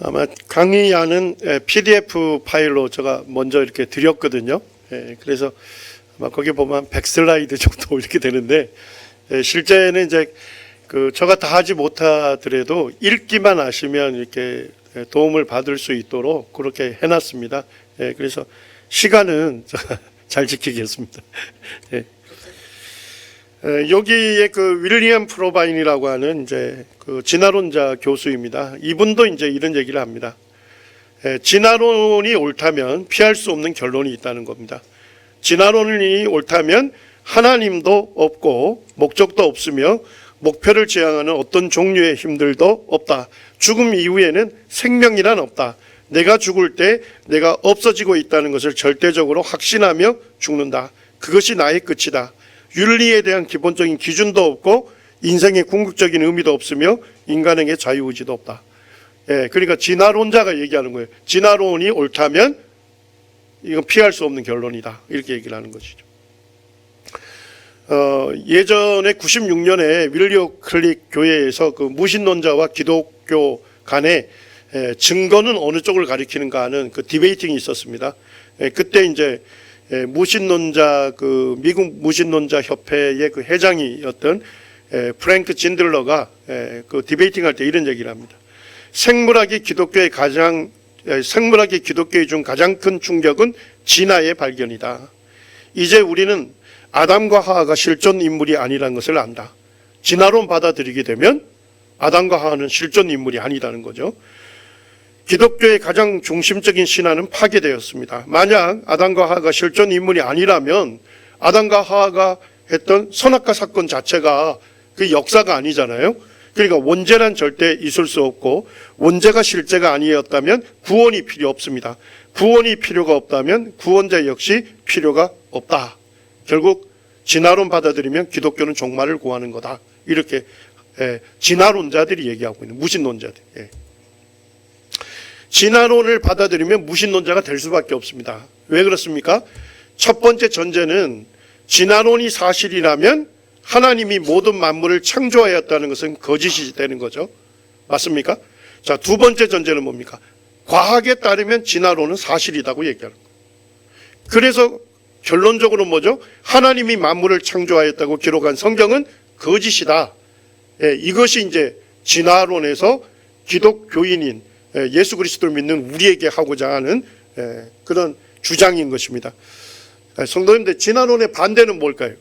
아마 강의안은 PDF 파일로 제가 먼저 이렇게 드렸거든요. 그래서 아마 거기 보면 100슬라이드 정도 이렇게 되는데, 실제는 이제 제가 다 하지 못하더라도 읽기만 하시면 이렇게 도움을 받을 수 있도록 그렇게 해놨습니다. 그래서 시간은 제가 잘 지키겠습니다. 여기에 윌리엄 프로바인이라고 하는 이제 진화론자 교수입니다. 이분도 이제 이런 얘기를 합니다. 진화론이 옳다면 피할 수 없는 결론이 있다는 겁니다. 진화론이 옳다면 하나님도 없고 목적도 없으며 목표를 지향하는 어떤 종류의 힘들도 없다. 죽음 이후에는 생명이란 없다. 내가 죽을 때 내가 없어지고 있다는 것을 절대적으로 확신하며 죽는다. 그것이 나의 끝이다. 윤리에 대한 기본적인 기준도 없고 인생의 궁극적인 의미도 없으며 인간에게 자유의지도 없다. 그러니까 진화론자가 얘기하는 거예요. 진화론이 옳다면 이건 피할 수 없는 결론이다. 이렇게 얘기를 하는 것이죠. 예전에 96년에 윌리오 클릭 교회에서 무신론자와 기독교 간에 증거는 어느 쪽을 가리키는가 하는 디베이팅이 있었습니다. 그때 이제 무신론자 미국 무신론자 협회의 회장이었던 프랭크 진들러가 디베이팅 할 때 이런 얘기를 합니다. 생물학이 기독교의 중 가장 큰 충격은 진화의 발견이다. 이제 우리는 아담과 하와가 실존 인물이 아니라는 것을 안다. 진화론 받아들이게 되면 아담과 하와는 실존 인물이 아니라는 거죠. 기독교의 가장 중심적인 신화는 파괴되었습니다. 만약 아담과 하와가 실존 인물이 아니라면 아담과 하와가 했던 선악과 사건 자체가 그 역사가 아니잖아요. 그러니까 원죄란 절대 있을 수 없고 원죄가 실제가 아니었다면 구원이 필요 없습니다. 구원이 필요가 없다면 구원자 역시 필요가 없다. 결국 진화론 받아들이면 기독교는 종말을 구하는 거다. 이렇게 진화론자들이 얘기하고 있는 무신론자들. 진화론을 받아들이면 무신론자가 될 수밖에 없습니다. 왜 그렇습니까? 첫 번째 전제는 진화론이 사실이라면 하나님이 모든 만물을 창조하였다는 것은 거짓이 되는 거죠. 맞습니까? 자, 두 번째 전제는 뭡니까? 과학에 따르면 진화론은 사실이라고 얘기하는 거예요. 그래서 결론적으로 뭐죠? 하나님이 만물을 창조하였다고 기록한 성경은 거짓이다. 이것이 이제 진화론에서 기독교인인 예수 그리스도를 믿는 우리에게 하고자 하는 그런 주장인 것입니다. 성도님들, 진화론의 반대는 뭘까요?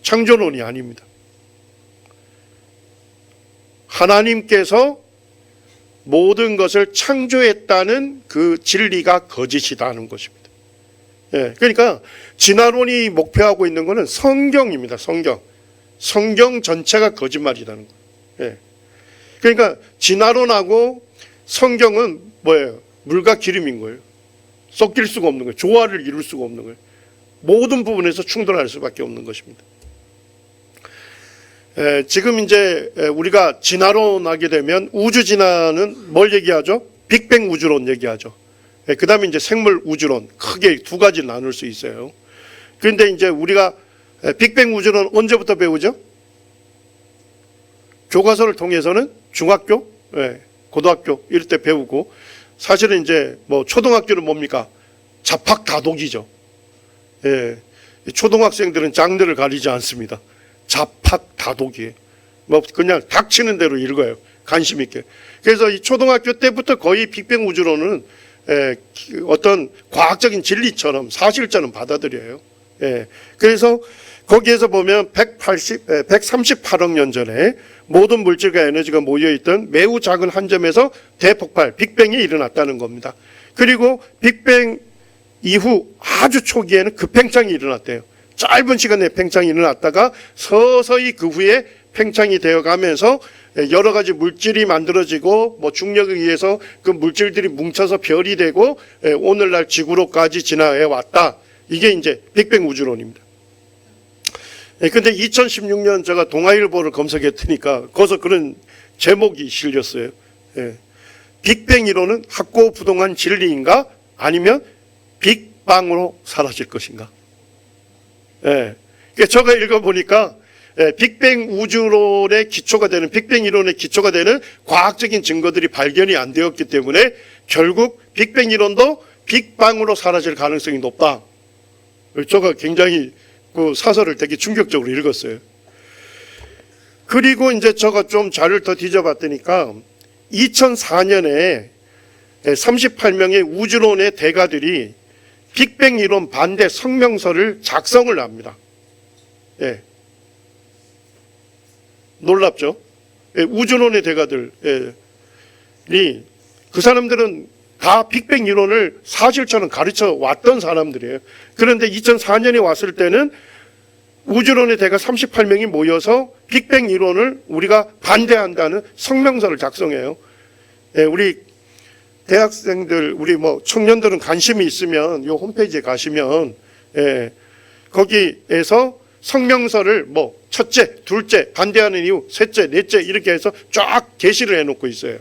창조론이 아닙니다. 하나님께서 모든 것을 창조했다는 그 진리가 거짓이라는 것입니다. 그러니까 진화론이 목표하고 있는 것은 성경입니다. 성경 전체가 거짓말이라는 거예요. 그러니까 진화론하고 성경은 뭐예요? 물과 기름인 거예요. 섞일 수가 없는 거예요. 조화를 이룰 수가 없는 거예요. 모든 부분에서 충돌할 수밖에 없는 것입니다. 지금 이제 우리가 진화론하게 되면 우주 진화는 뭘 얘기하죠? 빅뱅 우주론 얘기하죠. 그 다음에 이제 생물 우주론, 크게 두 가지를 나눌 수 있어요. 그런데 이제 우리가 빅뱅 우주론 언제부터 배우죠? 교과서를 통해서는 중학교, 고등학교 이럴 때 배우고, 사실은 이제 초등학교는 뭡니까? 자팍다독이죠. 초등학생들은 장르를 가리지 않습니다. 자팍다독이에요. 그냥 닥치는 대로 읽어요. 관심 있게. 그래서 이 초등학교 때부터 거의 빅뱅 우주론은 어떤 과학적인 진리처럼 사실처럼 받아들여요. 그래서 거기에서 보면 138억 년 전에 모든 물질과 에너지가 모여있던 매우 작은 한 점에서 대폭발, 빅뱅이 일어났다는 겁니다. 그리고 빅뱅 이후 아주 초기에는 급팽창이 일어났대요. 짧은 시간에 팽창이 일어났다가 서서히 그 후에 팽창이 되어가면서 여러 가지 물질이 만들어지고 중력에 의해서 그 물질들이 뭉쳐서 별이 되고 오늘날 지구로까지 진화해 왔다. 이게 이제 빅뱅 우주론입니다. 근데 2016년 제가 동아일보를 검색했더니까 거기서 그런 제목이 실렸어요. 빅뱅 이론은 학고부동한 진리인가? 아니면 빅방으로 사라질 것인가? 제가 읽어보니까 빅뱅 우주론의 기초가 되는, 빅뱅 이론의 기초가 되는 과학적인 증거들이 발견이 안 되었기 때문에 결국 빅뱅 이론도 빅방으로 사라질 가능성이 높다. 제가 굉장히 그 사설을 되게 충격적으로 읽었어요. 그리고 이제 제가 좀 자료를 더 뒤져봤더니까 2004년에 38명의 우주론의 대가들이 빅뱅 이론 반대 성명서를 작성을 합니다. 예. 놀랍죠? 예, 우주론의 대가들이, 그 사람들은 다 빅뱅 이론을 사실처럼 가르쳐 왔던 사람들이에요. 그런데 2004년에 왔을 때는 우주론의 대가 38명이 모여서 빅뱅 이론을 우리가 반대한다는 성명서를 작성해요. 예, 우리 대학생들, 우리 뭐 청년들은 관심이 있으면 이 홈페이지에 가시면, 예, 거기에서 성명서를 뭐 첫째, 둘째, 반대하는 이유, 셋째, 넷째 이렇게 해서 쫙 게시를 해놓고 있어요.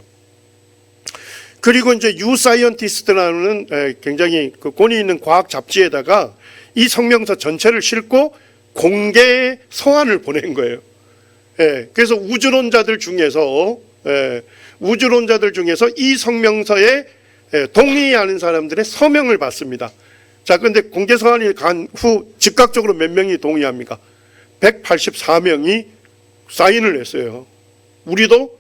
그리고 이제 유사이언티스트라는 굉장히 그 권위 있는 과학 잡지에다가 이 성명서 전체를 싣고 공개 서한을 보낸 거예요. 예, 그래서 우주론자들 중에서 이 성명서에 동의하는 사람들의 서명을 받습니다. 자, 그런데 공개 서한이 간 후 즉각적으로 몇 명이 동의합니까? 184명이 사인을 했어요. 우리도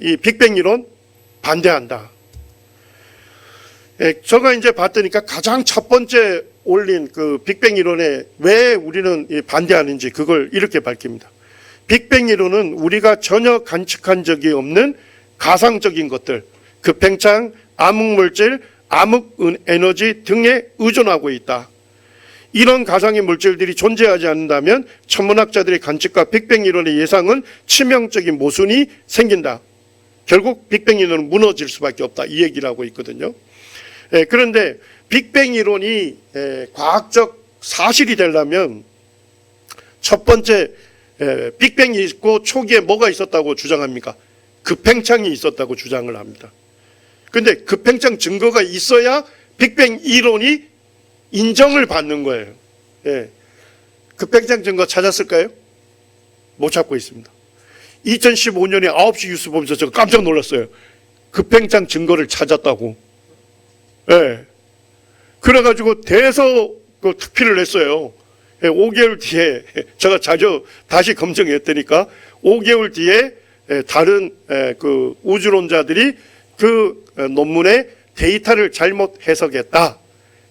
이 빅뱅 이론 반대한다. 제가 이제 봤더니까 가장 첫 번째 올린 그 빅뱅 이론에 왜 우리는 반대하는지 그걸 이렇게 밝힙니다. 빅뱅 이론은 우리가 전혀 관측한 적이 없는 가상적인 것들, 급팽창, 암흑물질, 암흑에너지 등에 의존하고 있다. 이런 가상의 물질들이 존재하지 않는다면 천문학자들의 관측과 빅뱅 이론의 예상은 치명적인 모순이 생긴다. 결국 빅뱅 이론은 무너질 수밖에 없다. 이 얘기를 하고 있거든요. 그런데 빅뱅 이론이 과학적 사실이 되려면 첫 번째 빅뱅이 있고 초기에 뭐가 있었다고 주장합니까? 급팽창이 있었다고 주장을 합니다. 그런데 급팽창 증거가 있어야 빅뱅 이론이 인정을 받는 거예요. 급팽창 증거 찾았을까요? 못 찾고 있습니다. 2015년에 9시 뉴스 보면서 제가 깜짝 놀랐어요. 급팽창 증거를 찾았다고. 그래가지고 대서 그 특필을 냈어요. 5개월 뒤에 제가 자료 다시 검증했더니까 5개월 뒤에 다른 그 우주론자들이 그 논문의 데이터를 잘못 해석했다.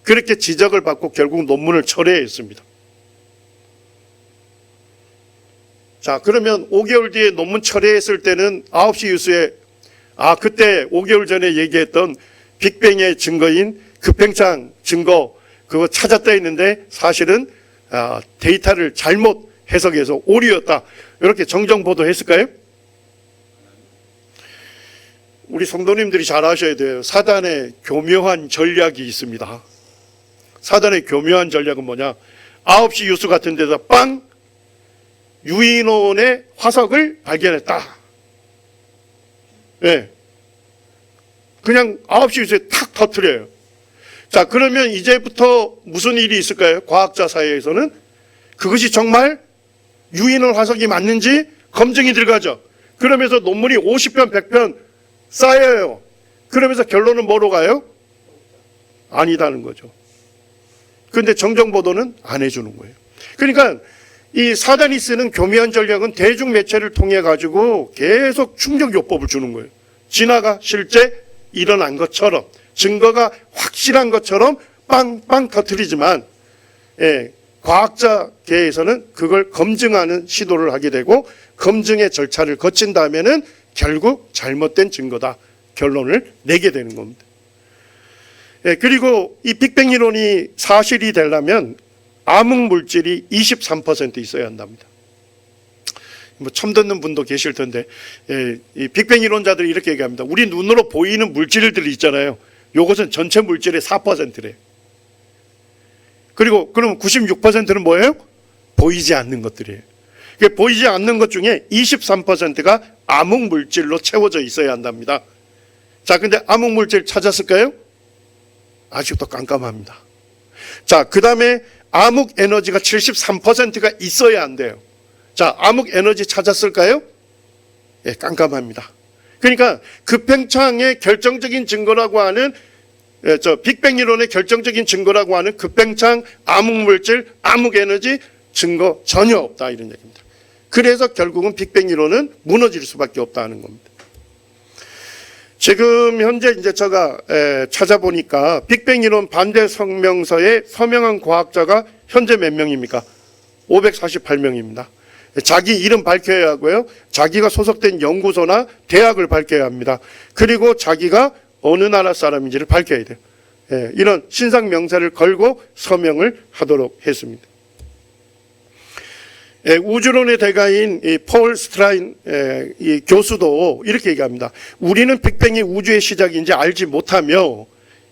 그렇게 지적을 받고 결국 논문을 철회했습니다. 자, 그러면 5개월 뒤에 논문 철회했을 때는 9시 뉴스에 그때 5개월 전에 얘기했던 빅뱅의 증거인 급팽창 증거 그거 찾았다 했는데 사실은 데이터를 잘못 해석해서 오류였다. 이렇게 정정 보도했을까요? 우리 성도님들이 잘 아셔야 돼요. 사단의 교묘한 전략이 있습니다. 사단의 교묘한 전략은 뭐냐? 9시 뉴스 같은 데다 빵! 유인원의 화석을 발견했다. 그냥 9시 뉴스에 탁 터뜨려요. 자, 그러면 이제부터 무슨 일이 있을까요? 과학자 사이에서는 그것이 정말 유인원 화석이 맞는지 검증이 들어가죠. 그러면서 논문이 50편, 100편 쌓여요. 그러면서 결론은 뭐로 가요? 아니다는 거죠. 그런데 정정보도는 안 해주는 거예요. 그러니까 이 사단이 쓰는 교묘한 전략은 대중매체를 통해 가지고 계속 충격요법을 주는 거예요. 진화가 실제 일어난 것처럼 증거가 확실한 것처럼 빵빵 터뜨리지만 과학자계에서는 그걸 검증하는 시도를 하게 되고 검증의 절차를 거친 다음에는 결국 잘못된 증거다 결론을 내게 되는 겁니다. 그리고 이 빅뱅 이론이 사실이 되려면 암흑물질이 23% 있어야 한답니다. 뭐 처음 듣는 분도 계실 텐데 이 빅뱅 이론자들이 이렇게 얘기합니다. 우리 눈으로 보이는 물질들이 있잖아요. 요것은 전체 물질의 4%래. 그리고 그럼 96%는 뭐예요? 보이지 않는 것들이에요. 보이지 않는 것 중에 23%가 암흑물질로 채워져 있어야 한답니다. 자, 근데 암흑물질 찾았을까요? 아직도 깜깜합니다. 자, 그 다음에 암흑에너지가 73%가 있어야 한대요. 자, 암흑 에너지 찾았을까요? 예, 깜깜합니다. 그러니까 급팽창의 결정적인 증거라고 하는 빅뱅 이론의 결정적인 증거라고 하는 급팽창, 암흑물질, 암흑에너지 증거 전혀 없다 이런 얘기입니다. 그래서 결국은 빅뱅 이론은 무너질 수밖에 없다는 겁니다. 지금 현재 이제 제가 찾아보니까 빅뱅 이론 반대 성명서에 서명한 과학자가 현재 몇 명입니까? 548명입니다. 자기 이름 밝혀야 하고요. 자기가 소속된 연구소나 대학을 밝혀야 합니다. 그리고 자기가 어느 나라 사람인지를 밝혀야 돼요. 이런 신상 명세를 걸고 서명을 하도록 했습니다. 우주론의 대가인 폴 스트라인 이 교수도 이렇게 얘기합니다. 우리는 빅뱅이 우주의 시작인지 알지 못하며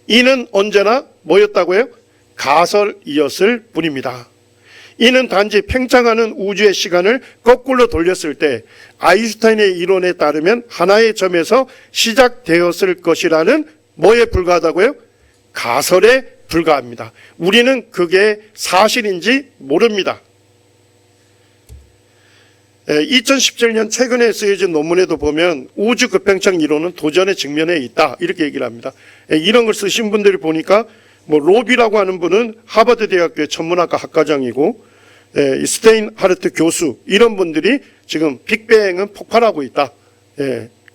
이는 언제나 뭐였다고요? 가설이었을 뿐입니다. 이는 단지 팽창하는 우주의 시간을 거꾸로 돌렸을 때 아인슈타인의 이론에 따르면 하나의 점에서 시작되었을 것이라는 뭐에 불과하다고요? 가설에 불과합니다. 우리는 그게 사실인지 모릅니다. 2017년 최근에 쓰여진 논문에도 보면 우주 급팽창 이론은 도전의 직면에 있다 이렇게 얘기를 합니다. 이런 걸 쓰신 분들이 보니까 뭐 로비라고 하는 분은 하버드 대학교의 천문학과 학과장이고 스테인하르트 교수 이런 분들이 지금 빅뱅은 폭발하고 있다.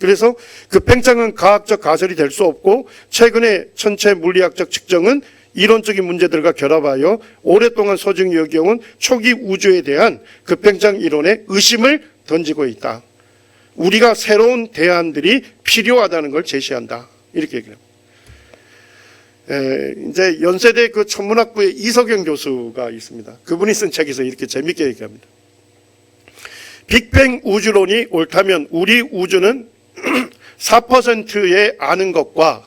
그래서 급팽창은 과학적 가설이 될 수 없고 최근의 천체 물리학적 측정은 이론적인 문제들과 결합하여 오랫동안 소중히 여겨온 초기 우주에 대한 급팽창 이론에 의심을 던지고 있다. 우리가 새로운 대안들이 필요하다는 걸 제시한다. 이렇게 얘기합니다. 이제 연세대 그 천문학부의 이석영 교수가 있습니다. 그분이 쓴 책에서 이렇게 재밌게 얘기합니다. 빅뱅 우주론이 옳다면 우리 우주는 4%의 아는 것과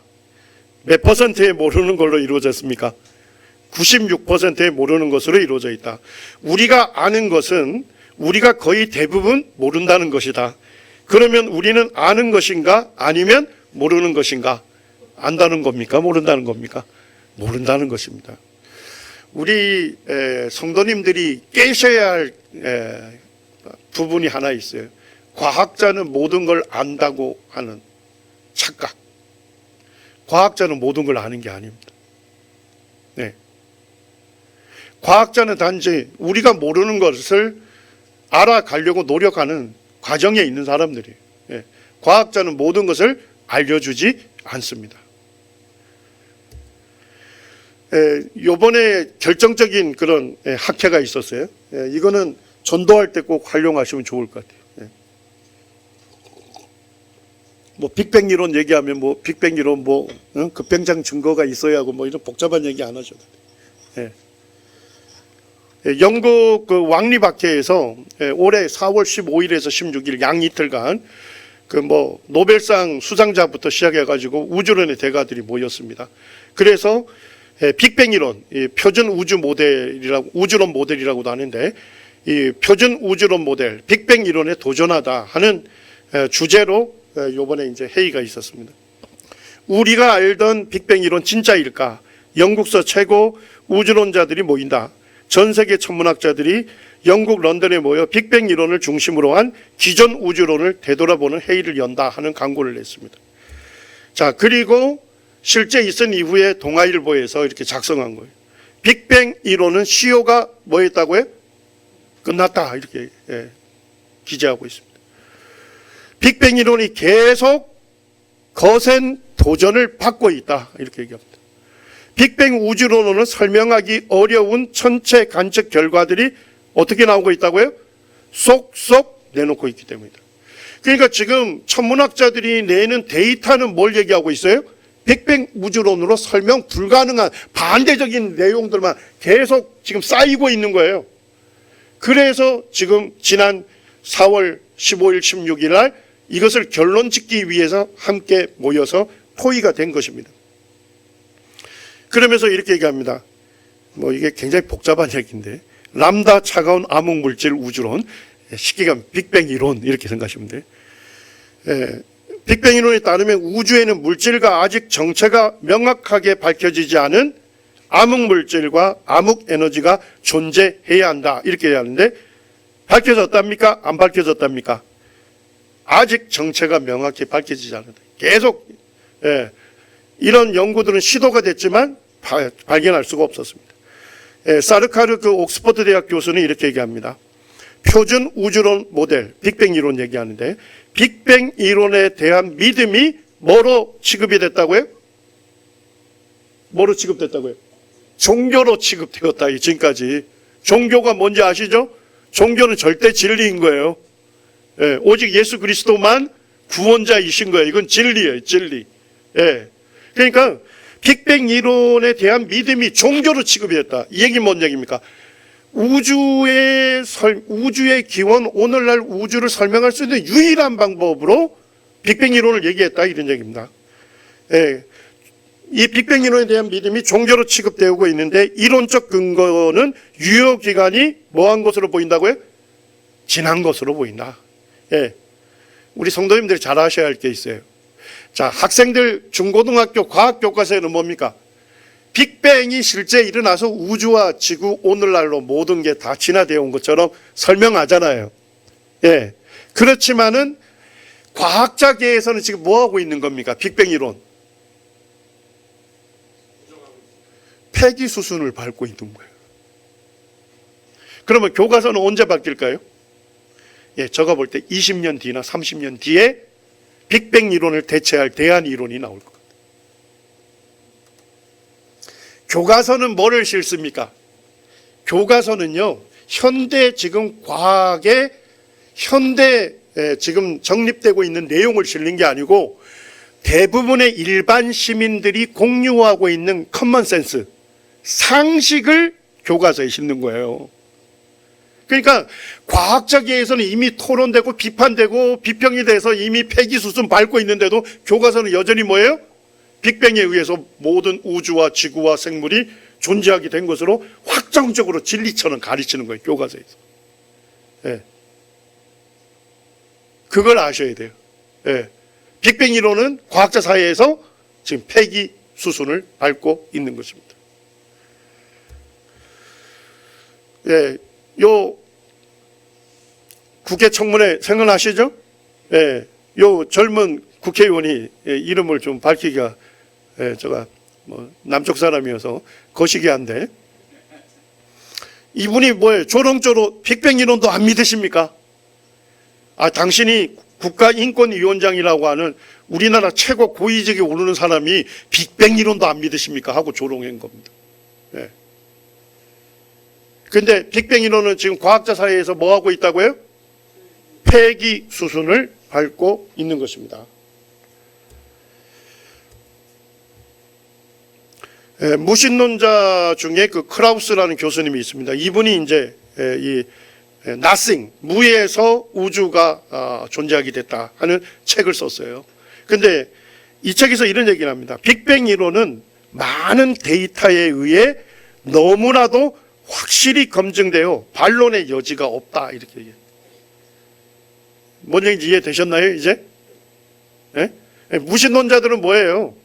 몇 퍼센트의 모르는 걸로 이루어졌습니까? 96%의 모르는 것으로 이루어져 있다. 우리가 아는 것은 우리가 거의 대부분 모른다는 것이다. 그러면 우리는 아는 것인가 아니면 모르는 것인가? 안다는 겁니까? 모른다는 겁니까? 모른다는 것입니다. 우리 성도님들이 깨셔야 할 부분이 하나 있어요. 과학자는 모든 걸 안다고 하는 착각. 과학자는 모든 걸 아는 게 아닙니다. 네. 과학자는 단지 우리가 모르는 것을 알아가려고 노력하는 과정에 있는 사람들이에요. 네. 과학자는 모든 것을 알려주지 않습니다. 요번에 결정적인 그런 학회가 있었어요. 이거는 전도할 때 꼭 활용하시면 좋을 것 같아요. 뭐 빅뱅 이론 얘기하면 뭐 빅뱅 이론 뭐 급팽창 증거가 있어야 하고 뭐 이런 복잡한 얘기 안 하셔도 돼요. 영국 그 왕립학회에서 올해 4월 15일에서 16일 양 이틀간 그 뭐 노벨상 수상자부터 시작해가지고 우주론의 대가들이 모였습니다. 그래서 빅뱅 이론, 표준 우주 모델이라고 우주론 모델이라고도 하는데 이 표준 우주론 모델, 빅뱅 이론에 도전하다 하는 주제로 요번에 이제 회의가 있었습니다. 우리가 알던 빅뱅 이론 진짜일까? 영국서 최고 우주론자들이 모인다. 전 세계 천문학자들이 영국 런던에 모여 빅뱅 이론을 중심으로 한 기존 우주론을 되돌아보는 회의를 연다 하는 광고를 냈습니다. 자, 그리고 실제 있은 이후에 동아일보에서 이렇게 작성한 거예요. 빅뱅 이론은 시효가 뭐였다고요? 끝났다. 이렇게 기재하고 있습니다. 빅뱅 이론이 계속 거센 도전을 받고 있다. 이렇게 얘기합니다. 빅뱅 우주론은 설명하기 어려운 천체 관측 결과들이 어떻게 나오고 있다고요? 쏙쏙 내놓고 있기 때문이다. 그러니까 지금 천문학자들이 내는 데이터는 뭘 얘기하고 있어요? 빅뱅 우주론으로 설명 불가능한 반대적인 내용들만 계속 지금 쌓이고 있는 거예요. 그래서 지금 지난 4월 15일, 16일 날 이것을 결론 짓기 위해서 함께 모여서 토의가 된 것입니다. 그러면서 이렇게 얘기합니다. 뭐 이게 굉장히 복잡한 얘기인데 람다 차가운 암흑물질 우주론, 쉽게 가면 빅뱅 이론 이렇게 생각하시면 돼요. 빅뱅 이론에 따르면 우주에는 물질과 아직 정체가 명확하게 밝혀지지 않은 암흑물질과 암흑에너지가 존재해야 한다 이렇게 해야 하는데 밝혀졌답니까? 안 밝혀졌답니까? 아직 정체가 명확히 밝혀지지 않는다. 계속 이런 연구들은 시도가 됐지만 발견할 수가 없었습니다. 사르카르 그 옥스퍼드 대학 교수는 이렇게 얘기합니다. 표준 우주론 모델, 빅뱅 이론 얘기하는데 빅뱅 이론에 대한 믿음이 뭐로 취급이 됐다고요? 뭐로 취급됐다고요? 종교로 취급되었다. 지금까지. 종교가 뭔지 아시죠? 종교는 절대 진리인 거예요. 오직 예수 그리스도만 구원자이신 거예요. 이건 진리예요. 진리. 그러니까 빅뱅 이론에 대한 믿음이 종교로 취급이 됐다. 이 얘기는 뭔 얘기입니까? 우주의 기원, 오늘날 우주를 설명할 수 있는 유일한 방법으로 빅뱅 이론을 얘기했다. 이런 얘기입니다. 이 빅뱅 이론에 대한 믿음이 종교로 취급되고 있는데 이론적 근거는 유효 기간이 뭐한 것으로 보인다고요? 지난 것으로 보인다. 우리 성도님들이 잘 아셔야 할 게 있어요. 자, 학생들 중고등학교 과학 교과서에는 뭡니까? 빅뱅이 실제 일어나서 우주와 지구 오늘날로 모든 게 다 진화되어 온 것처럼 설명하잖아요. 그렇지만은 과학자계에서는 지금 뭐 하고 있는 겁니까? 빅뱅 이론. 폐기 수순을 밟고 있는 거예요. 그러면 교과서는 언제 바뀔까요? 제가 볼 때 20년 뒤나 30년 뒤에 빅뱅 이론을 대체할 대안 이론이 나올 것 같아요. 교과서는 뭐를 실습니까? 교과서는요, 현대 지금 과학의 현대 지금 정립되고 있는 내용을 실린 게 아니고 대부분의 일반 시민들이 공유하고 있는 커먼센스, 상식을 교과서에 싣는 거예요. 그러니까 과학자계에서는 이미 토론되고 비판되고 비평이 돼서 이미 폐기 수순 밟고 있는데도 교과서는 여전히 뭐예요? 빅뱅에 의해서 모든 우주와 지구와 생물이 존재하게 된 것으로 확정적으로 진리처럼 가르치는 거예요. 교과서에서. 그걸 아셔야 돼요. 빅뱅 이론은 과학자 사이에서 지금 폐기 수순을 밟고 있는 것입니다. 요 국회 청문회 생각나시죠? 요 젊은 국회의원이 이름을 좀 밝히기가 제가 뭐 남쪽 사람이어서 거시기 한데 이분이 뭐예요? 조롱조로 빅뱅 이론도 안 믿으십니까? 당신이 국가인권위원장이라고 하는 우리나라 최고 고위직에 오르는 사람이 빅뱅 이론도 안 믿으십니까? 하고 조롱한 겁니다. 근데 빅뱅 이론은 지금 과학자 사이에서 뭐 하고 있다고요? 폐기 수순을 밟고 있는 것입니다. 무신론자 중에 그 크라우스라는 교수님이 있습니다. 이분이 이제 이 nothing, 무에서 우주가 존재하게 됐다 하는 책을 썼어요. 근데 이 책에서 이런 얘기를 합니다. 빅뱅 이론은 많은 데이터에 의해 너무나도 확실히 검증되어 반론의 여지가 없다. 이렇게 얘기해요. 뭔 얘기인지 이해되셨나요, 이제? 무신론자들은 뭐예요?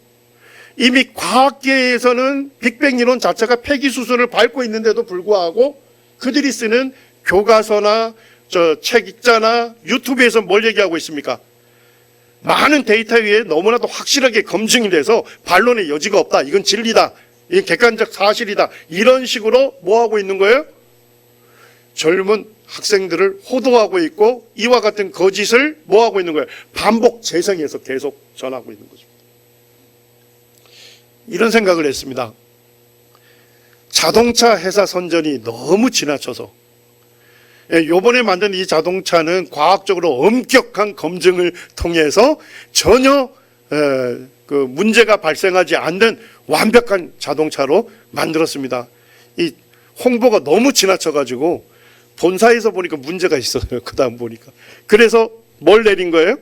이미 과학계에서는 빅뱅 이론 자체가 폐기 수순을 밟고 있는데도 불구하고 그들이 쓰는 교과서나 책 읽자나 유튜브에서 뭘 얘기하고 있습니까? 많은 데이터에 의해 너무나도 확실하게 검증이 돼서 반론의 여지가 없다. 이건 진리다. 이게 객관적 사실이다. 이런 식으로 뭐 하고 있는 거예요? 젊은 학생들을 호도하고 있고 이와 같은 거짓을 뭐 하고 있는 거예요? 반복 재생해서 계속 전하고 있는 것입니다. 이런 생각을 했습니다. 자동차 회사 선전이 너무 지나쳐서 요번에 만든 이 자동차는 과학적으로 엄격한 검증을 통해서 전혀 그 문제가 발생하지 않는 완벽한 자동차로 만들었습니다. 이 홍보가 너무 지나쳐가지고 본사에서 보니까 문제가 있어요. 그 다음 보니까. 그래서 뭘 내린 거예요?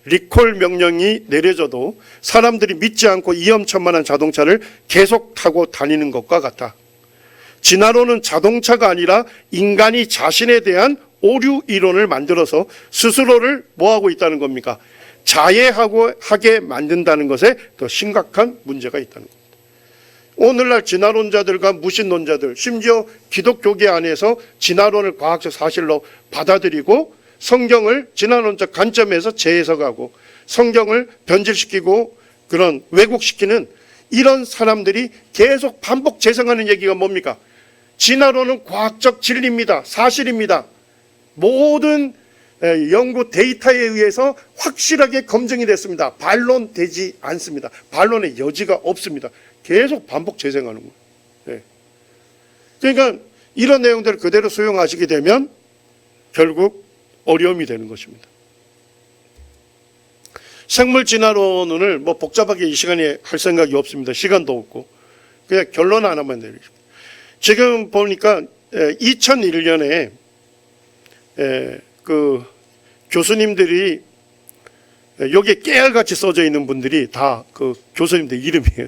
리콜 명령이 내려져도 사람들이 믿지 않고 위험천만한 자동차를 계속 타고 다니는 것과 같아. 진화론은 자동차가 아니라 인간이 자신에 대한 오류 이론을 만들어서 스스로를 뭐하고 있다는 겁니까? 자해하게 만든다는 것에 더 심각한 문제가 있다는 겁니다. 오늘날 진화론자들과 무신론자들, 심지어 기독교계 안에서 진화론을 과학적 사실로 받아들이고 성경을 진화론적 관점에서 재해석하고 성경을 변질시키고 그런 왜곡시키는 이런 사람들이 계속 반복 재생하는 얘기가 뭡니까? 진화론은 과학적 진리입니다. 사실입니다. 모든 연구 데이터에 의해서 확실하게 검증이 됐습니다. 반론되지 않습니다. 반론의 여지가 없습니다. 계속 반복 재생하는 거예요. 네. 그러니까 이런 내용들을 그대로 수용하시게 되면 결국 어려움이 되는 것입니다. 생물 진화론을 뭐 복잡하게 이 시간에 할 생각이 없습니다. 시간도 없고 그냥 결론 하나만 내리십니다. 지금 보니까 2001년에 그 교수님들이 여기에 깨알같이 써져 있는 분들이 다 그 교수님들 이름이에요.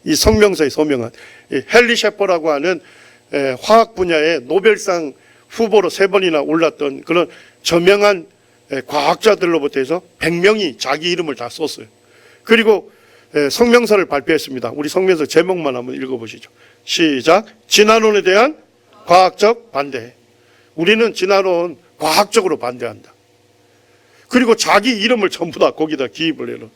이 성명서에 서명한 헨리 셰퍼라고 하는 화학 분야의 노벨상 후보로 3번이나 올랐던 그런 저명한 과학자들로부터 해서 100명이 자기 이름을 다 썼어요. 그리고 성명서를 발표했습니다. 우리 성명서 제목만 한번 읽어보시죠. 시작. 진화론에 대한 과학적 반대. 우리는 진화론 과학적으로 반대한다. 그리고 자기 이름을 전부 다 거기다 기입을 해놓은.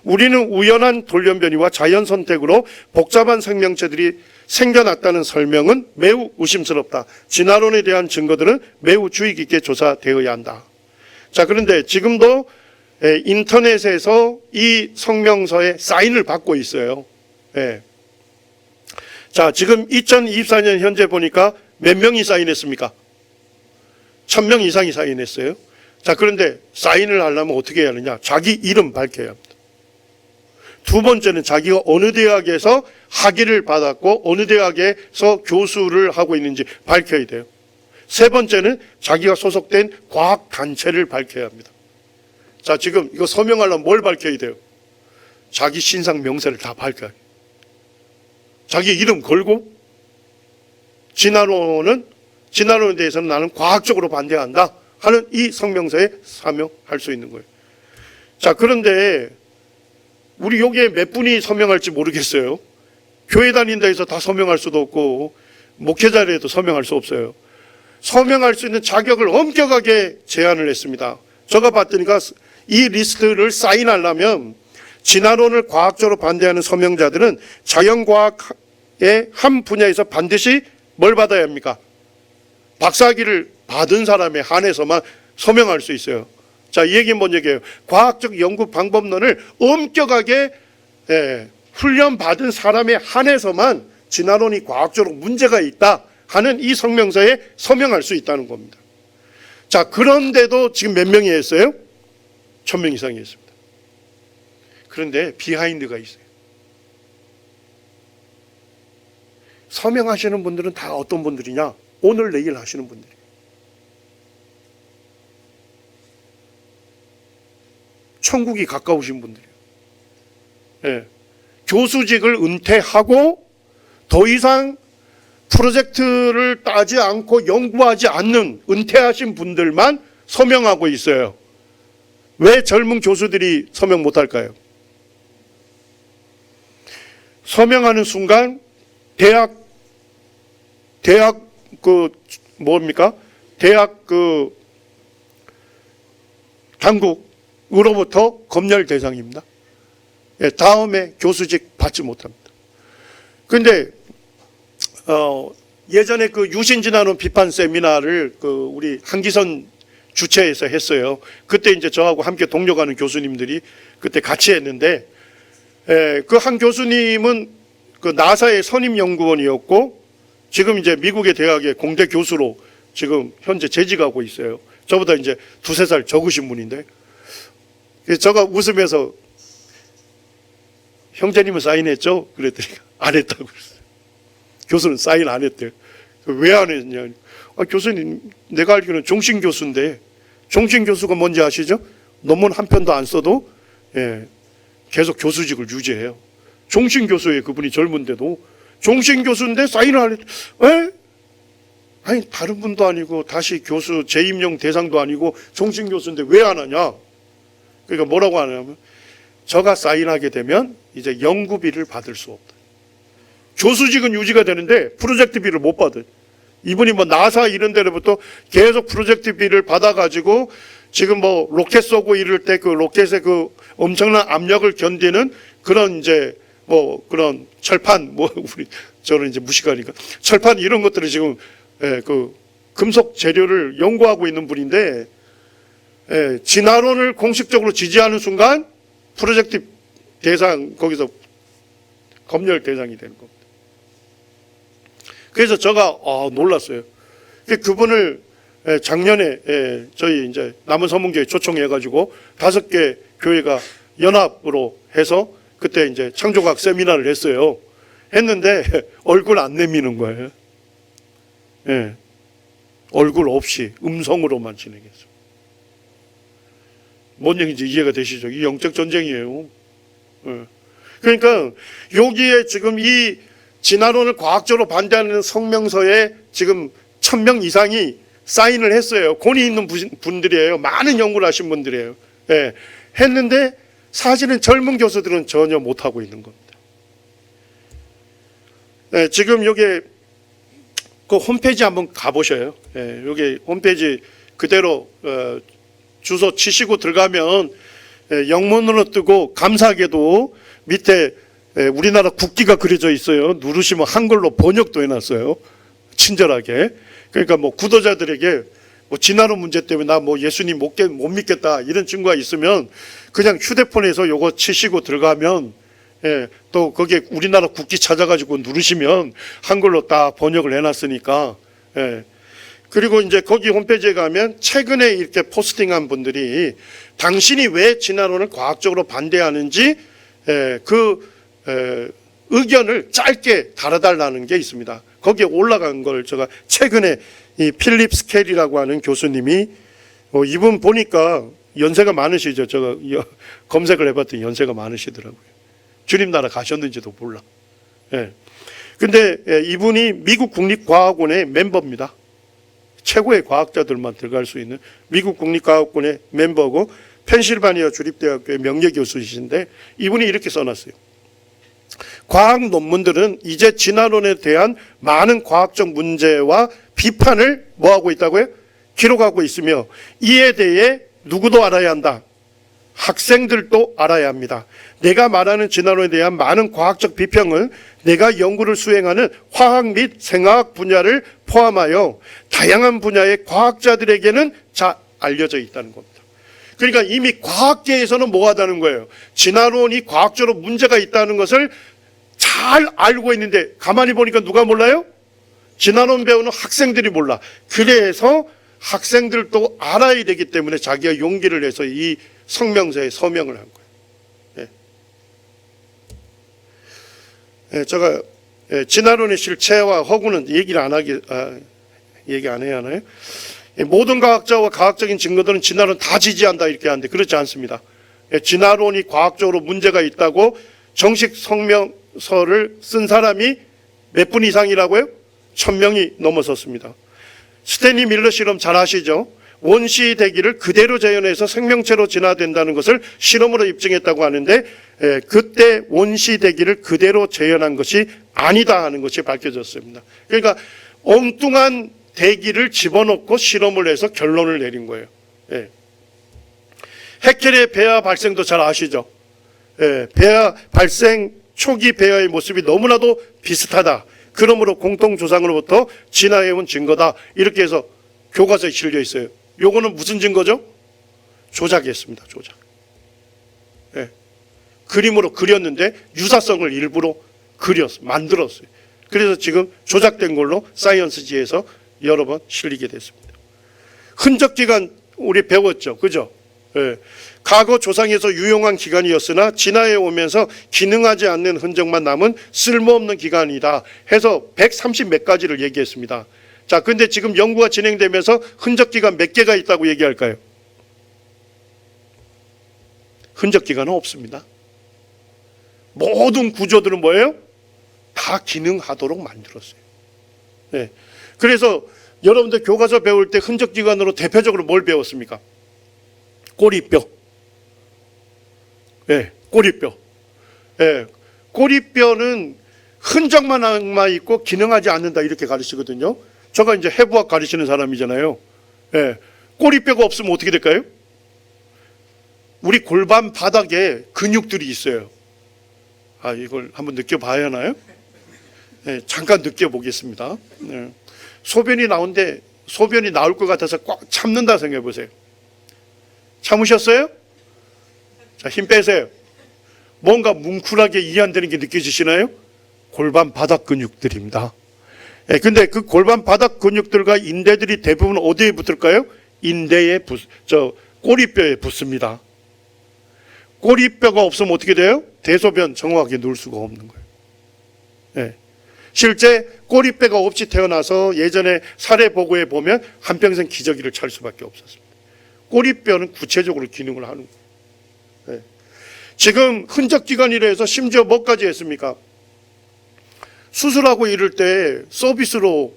우리는 우연한 돌연변이와 자연 선택으로 복잡한 생명체들이 생겨났다는 설명은 매우 의심스럽다. 진화론에 대한 증거들은 매우 주의 깊게 조사되어야 한다. 자, 그런데 지금도 인터넷에서 이 성명서에 사인을 받고 있어요. 예. 자, 지금 2024년 현재 보니까 몇 명이 사인했습니까? 1000명 이상이 사인했어요. 자, 그런데 사인을 하려면 어떻게 해야 하느냐? 자기 이름 밝혀야 합니다. 두 번째는 자기가 어느 대학에서 학위를 받았고 어느 대학에서 교수를 하고 있는지 밝혀야 돼요. 세 번째는 자기가 소속된 과학단체를 밝혀야 합니다. 자, 지금 이거 서명하려면 뭘 밝혀야 돼요? 자기 신상 명세를 다 밝혀야 해요. 자기 이름 걸고 진화론에 대해서는 나는 과학적으로 반대한다 하는 이 성명서에 서명할 수 있는 거예요. 자, 그런데 우리 여기에 몇 분이 서명할지 모르겠어요. 교회 다닌다 해서 다 서명할 수도 없고 목회자라도 서명할 수 없어요. 서명할 수 있는 자격을 엄격하게 제한을 했습니다. 제가 봤더니까 이 리스트를 사인하려면 진화론을 과학적으로 반대하는 서명자들은 자연과학의 한 분야에서 반드시 뭘 받아야 합니까? 박사학위를 받은 사람에 한해서만 서명할 수 있어요. 자, 이 얘기는 뭔 얘기예요? 과학적 연구 방법론을 엄격하게 훈련받은 사람에 한해서만 진화론이 과학적으로 문제가 있다 하는 이 성명서에 서명할 수 있다는 겁니다. 자, 그런데도 지금 몇 명이 했어요? 1000명 이상이 했습니다. 그런데 비하인드가 있어요. 서명하시는 분들은 다 어떤 분들이냐? 오늘 내일 하시는 분들이에요. 천국이 가까우신 분들이에요. 예. 교수직을 은퇴하고 더 이상 프로젝트를 따지 않고 연구하지 않는 은퇴하신 분들만 서명하고 있어요. 왜 젊은 교수들이 서명 못할까요? 서명하는 순간 대학 당국으로부터 검열 대상입니다. 예, 다음에 교수직 받지 못합니다. 그런데 예전에 그 유신진화론 비판 세미나를 우리 한기선 주최해서 했어요. 그때 이제 저하고 함께 동료가는 교수님들이 그때 같이 했는데, 그 한 교수님은 그 나사의 선임연구원이었고 지금 이제 미국의 대학의 공대 교수로 지금 현재 재직하고 있어요. 저보다 이제 2-3살 적으신 분인데, 제가 웃으면서 형제님은 사인했죠? 그랬더니 안 했다고 그랬어요. 교수는 사인 안 했대요. 왜 안 했냐? 교수님, 내가 알기로는 종신 교수인데, 종신 교수가 뭔지 아시죠? 논문 한 편도 안 써도 계속 교수직을 유지해요. 종신 교수예요. 그분이 젊은데도. 종신 교수인데 사인을 안 했. 아니, 다른 분도 아니고 다시 교수 재임용 대상도 아니고 종신 교수인데 왜 안 하냐? 그러니까 뭐라고 하냐면, 저가 사인하게 되면 이제 연구비를 받을 수 없다. 교수직은 유지가 되는데 프로젝트비를 못 받아요. 이분이 뭐 나사 이런 데로부터 계속 프로젝트비를 받아가지고 지금 뭐 로켓 쏘고 이럴 때 그 로켓의 그 엄청난 압력을 견디는 그런 이제 뭐 그런 철판 뭐 우리 저는 이제 무식하니까 철판 이런 것들을 지금 그 금속 재료를 연구하고 있는 분인데 진화론을 공식적으로 지지하는 순간 프로젝트 대상 거기서 검열 대상이 되는 겁니다. 그래서 제가 놀랐어요. 그분을 작년에 저희 이제 남원서문교회 초청해가지고 5개 교회가 연합으로 해서 그때 이제 창조과학 세미나를 했어요. 했는데 얼굴 안 내미는 거예요. 예. 얼굴 없이 음성으로만 진행했어요. 뭔 얘기인지 이해가 되시죠? 이 영적 전쟁이에요. 예. 그러니까 여기에 지금 이 진화론을 과학적으로 반대하는 성명서에 지금 1000명 이상이 사인을 했어요. 권위 있는 분들이에요. 많은 연구를 하신 분들이에요. 예. 했는데 사실은 젊은 교수들은 전혀 못하고 있는 겁니다. 예, 지금 여기 그 홈페이지 한번 가보셔요. 예, 여기 홈페이지 그대로 주소 치시고 들어가면 영문으로 뜨고 감사하게도 밑에 우리나라 국기가 그려져 있어요. 누르시면 한글로 번역도 해놨어요. 친절하게. 그러니까 뭐 구독자들에게 뭐 진화론 문제 때문에 나 뭐 예수님 못 믿겠다 이런 친구가 있으면 그냥 휴대폰에서 요거 치시고 들어가면 또 거기에 우리나라 국기 찾아가지고 누르시면 한글로 딱 번역을 해놨으니까. 그리고 이제 거기 홈페이지에 가면 최근에 이렇게 포스팅한 분들이 당신이 왜 진화론을 과학적으로 반대하는지 의견을 짧게 달아달라는 게 있습니다. 거기에 올라간 걸 제가 최근에 이 필립 스켈이라고 하는 교수님이 이분 보니까 연세가 많으시죠. 제가 검색을 해봤더니 연세가 많으시더라고요. 주님 나라 가셨는지도 몰라. 근데 이분이 미국 국립과학원의 멤버입니다. 최고의 과학자들만 들어갈 수 있는 미국 국립과학원의 멤버고 펜실바니아 주립대학교의 명예교수이신데 이분이 이렇게 써놨어요. 과학 논문들은 이제 진화론에 대한 많은 과학적 문제와 비판을 뭐하고 있다고요? 기록하고 있으며 이에 대해 누구도 알아야 한다. 학생들도 알아야 합니다. 내가 말하는 진화론에 대한 많은 과학적 비평은 내가 연구를 수행하는 화학 및 생화학 분야를 포함하여 다양한 분야의 과학자들에게는 잘 알려져 있다는 겁니다. 그러니까 이미 과학계에서는 뭐 하다는 거예요? 진화론이 과학적으로 문제가 있다는 것을 잘 알고 있는데 가만히 보니까 누가 몰라요? 진화론 배우는 학생들이 몰라. 그래서 학생들도 알아야 되기 때문에 자기가 용기를 내서 이 성명서에 서명을 한 거예요. 제가 진화론의 실체와 허구는 얘기 안 해야 하나요? 모든 과학자와 과학적인 증거들은 진화론 다 지지한다 이렇게 하는데 그렇지 않습니다. 진화론이 과학적으로 문제가 있다고 정식 성명서를 쓴 사람이 몇 분 이상이라고요? 1000명이 넘어섰습니다. 스탠리 밀러 실험 잘 아시죠? 원시 대기를 그대로 재현해서 생명체로 진화된다는 것을 실험으로 입증했다고 하는데 그때 원시 대기를 그대로 재현한 것이 아니다 하는 것이 밝혀졌습니다. 그러니까 엉뚱한 대기를 집어넣고 실험을 해서 결론을 내린 거예요. 해켈의 배아 발생도 잘 아시죠? 배아 발생 초기 배아의 모습이 너무나도 비슷하다. 그러므로 공통조상으로부터 진화해온 증거다. 이렇게 해서 교과서에 실려 있어요. 요거는 무슨 증거죠? 조작했습니다. 조작. 그림으로 그렸는데 유사성을 일부러 만들었어요. 그래서 지금 조작된 걸로 사이언스지에서 여러 번 실리게 됐습니다. 흔적 기간 우리 배웠죠. 그죠? 과거 조상에서 유용한 기간이었으나 진화해 오면서 기능하지 않는 흔적만 남은 쓸모없는 기간이다 해서 130 몇 가지를 얘기했습니다. 자, 근데 지금 연구가 진행되면서 흔적 기간 몇 개가 있다고 얘기할까요? 흔적 기간은 없습니다. 모든 구조들은 뭐예요? 다 기능하도록 만들었어요. 그래서 여러분들 교과서 배울 때 흔적 기간으로 대표적으로 뭘 배웠습니까? 꼬리뼈. 꼬리뼈. 꼬리뼈는 흔적만 남아 있고 기능하지 않는다 이렇게 가르치거든요. 제가 이제 해부학 가르치는 사람이잖아요. 예. 꼬리뼈가 없으면 어떻게 될까요? 우리 골반 바닥에 근육들이 있어요. 아, 이걸 한번 느껴봐야 하나요? 예, 잠깐 느껴보겠습니다. 예. 소변이 나올 것 같아서 꽉 참는다 생각해 보세요. 참으셨어요? 자, 힘 빼세요. 뭔가 뭉클하게 이해 안 되는 게 느껴지시나요? 골반 바닥 근육들입니다. 예, 근데 그 골반 바닥 근육들과 인대들이 대부분 어디에 붙을까요? 인대에 꼬리뼈에 붙습니다. 꼬리뼈가 없으면 어떻게 돼요? 대소변 정확하게 놓을 수가 없는 거예요. 예. 실제 꼬리뼈가 없이 태어나서 예전에 사례 보고에 보면 한평생 기저귀를 찰 수밖에 없었습니다. 꼬리뼈는 구체적으로 기능을 하는 거예요. 예. 지금 흔적기관이라 해서 심지어 뭐까지 했습니까? 수술하고 이럴 때 서비스로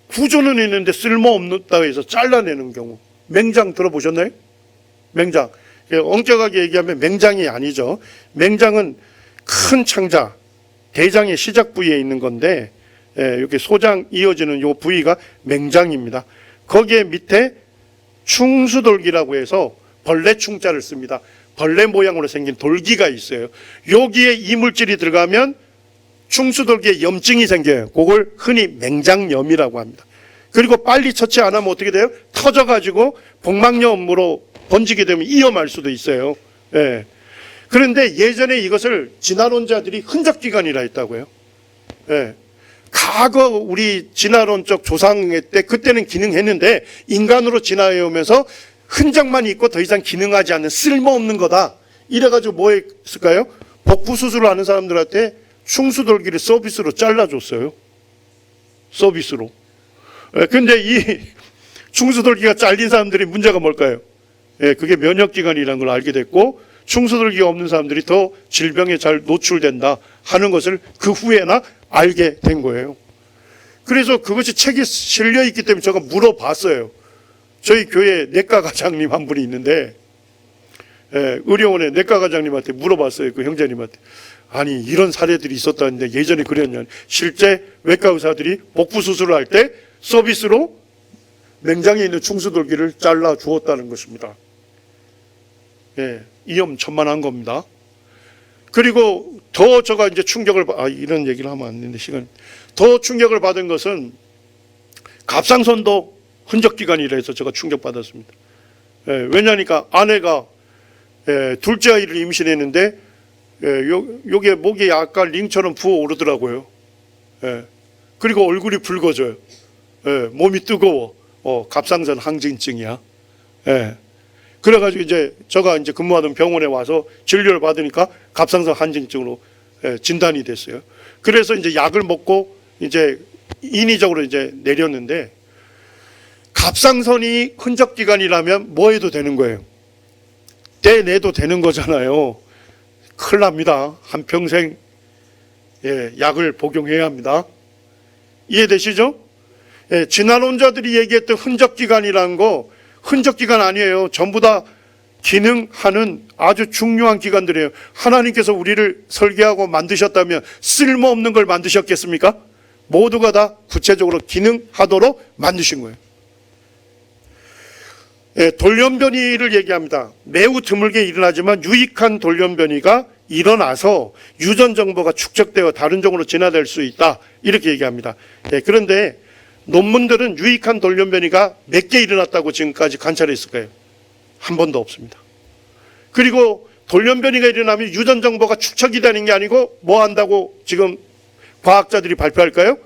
구조는 있는데 쓸모없다고 해서 잘라내는 경우. 맹장 들어보셨나요? 맹장. 엄격하게 얘기하면 맹장이 아니죠. 맹장은 큰 창자, 대장의 시작 부위에 있는 건데, 이렇게 소장 이어지는 이 부위가 맹장입니다. 거기에 밑에 충수돌기라고 해서 벌레 충자를 씁니다. 벌레 모양으로 생긴 돌기가 있어요. 여기에 이물질이 들어가면 충수돌기에 염증이 생겨요. 그걸 흔히 맹장염이라고 합니다. 그리고 빨리 처치 안 하면 어떻게 돼요? 터져가지고 복막염으로 번지게 되면 위험할 수도 있어요. 예. 그런데 예전에 이것을 진화론자들이 흔적기관이라 했다고요. 예. 과거 우리 진화론적 조상 때 그때는 기능했는데 인간으로 진화해 오면서 흔적만 있고 더 이상 기능하지 않는 쓸모없는 거다. 이래가지고 뭐 했을까요? 복부 수술을 하는 사람들한테 충수돌기를 서비스로 잘라줬어요. 서비스로. 근데 이 충수돌기가 잘린 사람들이 문제가 뭘까요? 그게 면역기관이라는 걸 알게 됐고 충수돌기가 없는 사람들이 더 질병에 잘 노출된다 하는 것을 그 후에나 알게 된 거예요. 그래서 그것이 책에 실려 있기 때문에 제가 물어봤어요. 저희 교회 내과과장님 한 분이 있는데 의료원의 내과과장님한테 물어봤어요. 그 형제님한테. 아니 이런 사례들이 있었다는데 예전에 그랬냐. 실제 외과 의사들이 복부 수술을 할 때 서비스로 맹장에 있는 충수돌기를 잘라 주었다는 것입니다. 위험천만한 겁니다. 그리고 더 제가 이제 충격을 이런 얘기를 하면 안 되는데 시간 더 충격을 받은 것은 갑상선도 흔적기관이라 해서 제가 충격받았습니다. 왜냐하니까 아내가 둘째 아이를 임신했는데 요게 목에 약간 링처럼 부어오르더라고요. 그리고 얼굴이 붉어져요. 몸이 뜨거워. 갑상선 항진증이야. 그래가지고 이제 제가 이제 근무하던 병원에 와서 진료를 받으니까 갑상선 항진증으로 진단이 됐어요. 그래서 이제 약을 먹고 이제 인위적으로 이제 내렸는데 갑상선이 흔적기관이라면 뭐 해도 되는 거예요? 떼내도 되는 거잖아요. 큰일 납니다. 한평생 약을 복용해야 합니다. 이해되시죠? 진화론자들이 얘기했던 흔적기관이라는 거 흔적기관 아니에요. 전부 다 기능하는 아주 중요한 기관들이에요. 하나님께서 우리를 설계하고 만드셨다면 쓸모없는 걸 만드셨겠습니까? 모두가 다 구체적으로 기능하도록 만드신 거예요. 돌연변이를 얘기합니다. 매우 드물게 일어나지만 유익한 돌연변이가 일어나서 유전 정보가 축적되어 다른 종으로 진화될 수 있다. 이렇게 얘기합니다. 그런데 논문들은 유익한 돌연변이가 몇 개 일어났다고 지금까지 관찰했을까요? 한 번도 없습니다. 그리고 돌연변이가 일어나면 유전 정보가 축적이 되는 게 아니고 뭐 한다고 지금 과학자들이 발표할까요?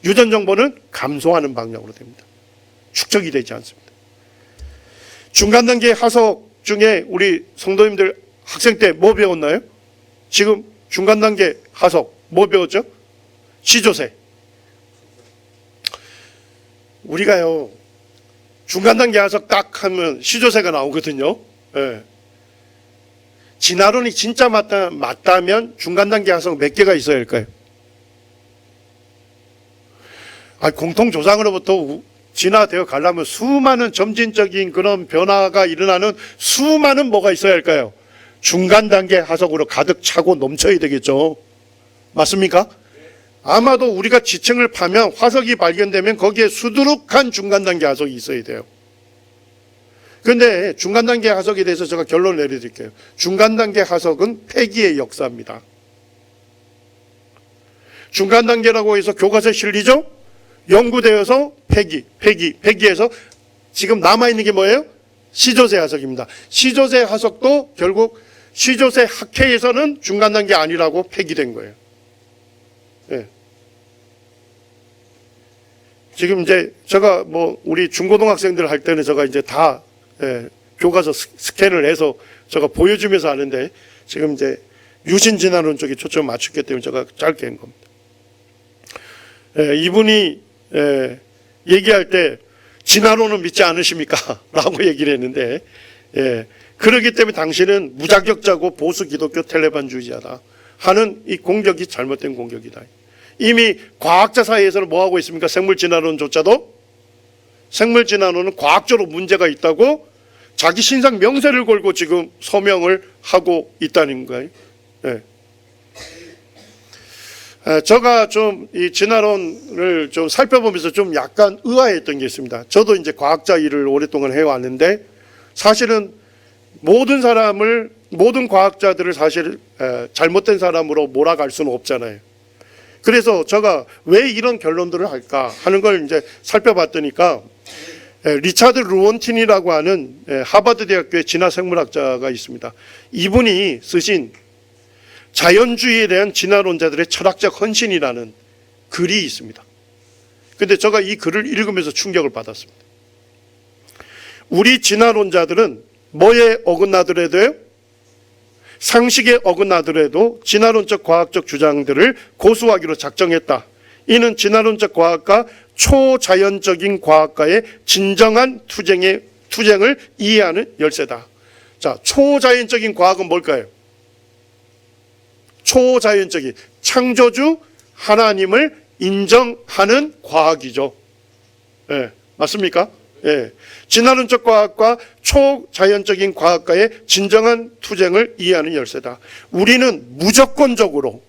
유전 정보는 감소하는 방향으로 됩니다. 축적이 되지 않습니다. 중간 단계 하석 중에 우리 성도님들 학생 때 뭐 배웠나요? 지금 중간 단계 하석 뭐 배웠죠? 시조새. 우리가요 중간 단계 하석 딱 하면 시조새가 나오거든요. 진화론이 진짜 맞다면 중간 단계 하석 몇 개가 있어야 할까요? 공통조상으로부터 진화되어 가려면 수많은 점진적인 그런 변화가 일어나는 수많은 뭐가 있어야 할까요? 중간 단계 하석으로 가득 차고 넘쳐야 되겠죠. 맞습니까? 아마도 우리가 지층을 파면 화석이 발견되면 거기에 수두룩한 중간 단계 화석이 있어야 돼요. 그런데 중간 단계 화석에 대해서 제가 결론을 내려드릴게요. 중간 단계 화석은 폐기의 역사입니다. 중간 단계라고 해서 교과서에 실리죠? 연구되어서 폐기해서 지금 남아있는 게 뭐예요? 시조새 화석입니다. 시조새 화석도 결국 시조새 학회에서는 중간 단계 아니라고 폐기된 거예요. 예. 지금 이제 제가 뭐 우리 중고등학생들 할 때는 제가 이제 다 교과서 스캔을 해서 제가 보여주면서 하는데 지금 이제 유신 진화론 쪽에 초점 맞췄기 때문에 제가 짧게 한 겁니다. 이분이 얘기할 때 진화론은 믿지 않으십니까? 라고 얘기를 했는데 그렇기 때문에 당신은 무자격자고 보수 기독교 텔레반주의자다 하는 이 공격이 잘못된 공격이다. 이미 과학자 사이에서는 뭐하고 있습니까? 생물진화론조차도 생물진화론은 과학적으로 문제가 있다고 자기 신상 명세를 걸고 지금 서명을 하고 있다는 거예요. 제가 좀 이 진화론을 좀 살펴보면서 좀 약간 의아했던 게 있습니다. 저도 이제 과학자 일을 오랫동안 해왔는데 사실은 모든 과학자들을 사실 잘못된 사람으로 몰아갈 수는 없잖아요. 그래서 제가 왜 이런 결론들을 할까 하는 걸 이제 살펴봤더니까 리차드 루원틴이라고 하는 하버드 대학교의 진화생물학자가 있습니다. 이분이 쓰신 자연주의에 대한 진화론자들의 철학적 헌신이라는 글이 있습니다. 근데 제가 이 글을 읽으면서 충격을 받았습니다. 우리 진화론자들은 뭐에 어긋나더라도요? 상식에 어긋나더라도 진화론적 과학적 주장들을 고수하기로 작정했다. 이는 진화론적 과학과 초자연적인 과학과의 진정한 투쟁을 이해하는 열쇠다. 자, 초자연적인 과학은 뭘까요? 초자연적인 창조주 하나님을 인정하는 과학이죠. 맞습니까? 진화론적 과학과 초자연적인 과학과의 진정한 투쟁을 이해하는 열쇠다. 우리는 무조건적으로